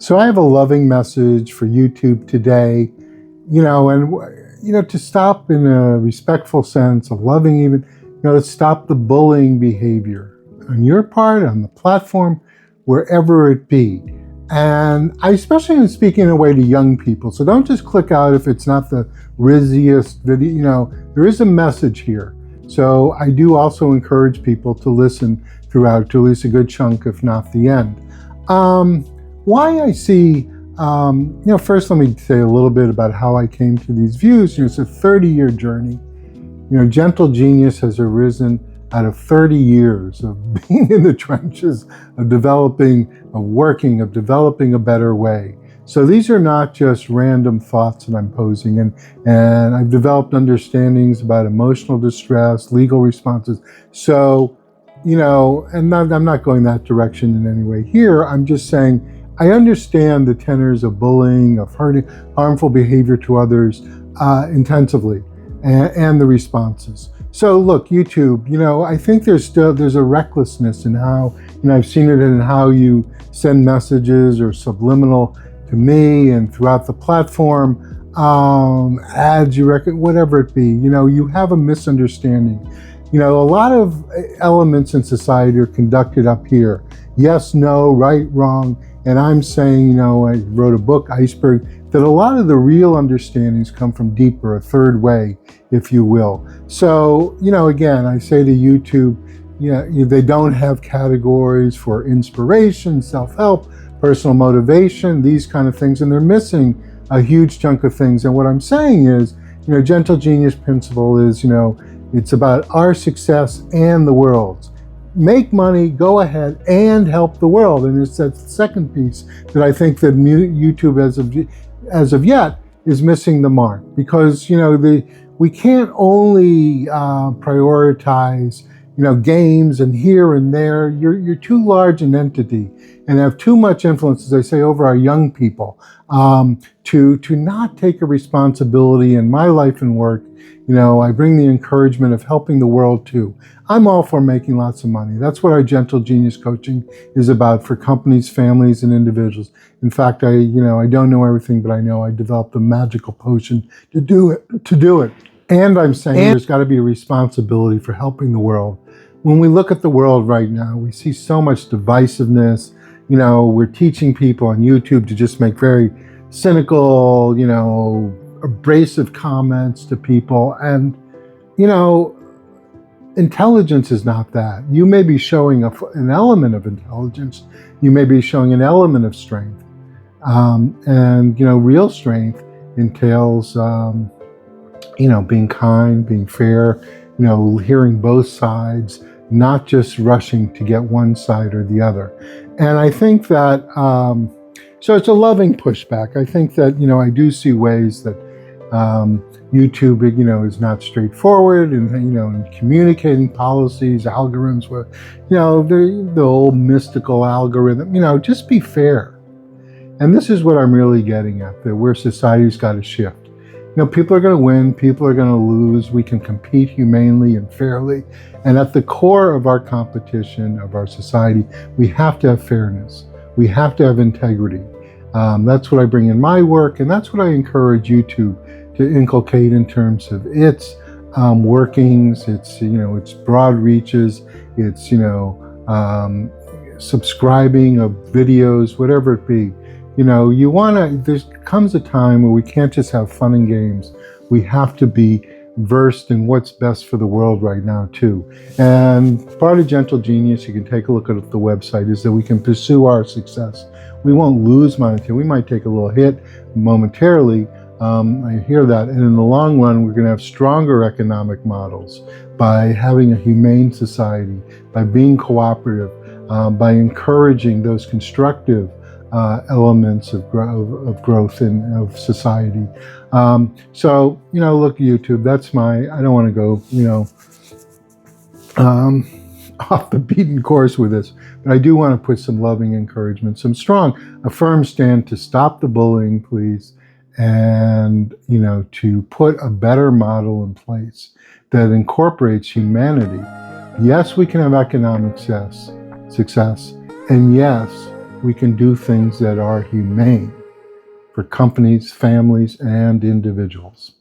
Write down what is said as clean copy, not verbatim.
So I have a loving message for YouTube today, to stop in a respectful sense, a loving even, to stop the bullying behavior on your part, on the platform, wherever it be. And I especially am speaking in a way to young people. So don't just click out if it's not the rizziest video, there is a message here. So I do also encourage people to listen throughout to at least a good chunk, if not the end. Why I see, first let me say a little bit about how I came to these views. It's a 30-year journey. Gentle Genius has arisen out of 30 years of being in the trenches, of developing, of working, of developing a better way. So these are not just random thoughts that I'm posing, and I've developed understandings about emotional distress, legal responses. So, and I'm not going that direction in any way here. I'm just saying, I understand the tenors of bullying, of harmful behavior to others intensively, and the responses. So look, YouTube, I think there's a recklessness in how, I've seen it in how you send messages or subliminal to me and throughout the platform, ads, whatever it be, you have a misunderstanding. A lot of elements in society are conducted up here. Yes, no, right, wrong. And I'm saying, I wrote a book, Iceberg, that a lot of the real understandings come from deeper, a third way, if you will. So, again, I say to YouTube, they don't have categories for inspiration, self-help, personal motivation, these kind of things, and they're missing a huge chunk of things. And what I'm saying is, Gentle Genius principle is, it's about our success and the world's. Make money, go ahead, and help the world. And it's that second piece that I think that YouTube, as of yet, is missing the mark. Because, we can't only prioritize, games and here and there. You're too large an entity and have too much influence, as I say, over our young people, to not take a responsibility in my life and work. I bring the encouragement of helping the world too. I'm all for making lots of money. That's what our Gentle Genius coaching is about for companies, families, and individuals. In fact, I don't know everything, but I know I developed a magical potion to do it. And I'm saying there's got to be a responsibility for helping the world. When we look at the world right now, we see so much divisiveness. We're teaching people on YouTube to just make very cynical, abrasive comments to people. And, intelligence is not that. You may be showing an element of intelligence. You may be showing an element of strength. And real strength entails, being kind, being fair, hearing both sides, not just rushing to get one side or the other. And I think that, so it's a loving pushback. I think that, I do see ways that YouTube, is not straightforward in communicating policies, algorithms, the old mystical algorithm, just be fair. And this is what I'm really getting at, that where society's got to shift. People are going to win, people are going to lose. We can compete humanely and fairly. And at the core of our competition, of our society, we have to have fairness. We have to have integrity. That's what I bring in my work, and that's what I encourage YouTube to inculcate in terms of its workings, its broad reaches, its subscribing of videos, whatever it be. There comes a time where we can't just have fun and games. We have to be versed in what's best for the world right now too. And part of Gentle Genius, you can take a look at the website, is that we can pursue our success. We won't lose money. We might take a little hit momentarily. I hear that. And in the long run, we're going to have stronger economic models by having a humane society, by being cooperative, by encouraging those constructive elements of growth in of society. So, look, YouTube, that's I don't want to go, off the beaten course with this, but I do want to put some loving encouragement, a firm stand to stop the bullying, please, and, to put a better model in place that incorporates humanity. Yes, we can have economic success, and yes, we can do things that are humane for companies, families, and individuals.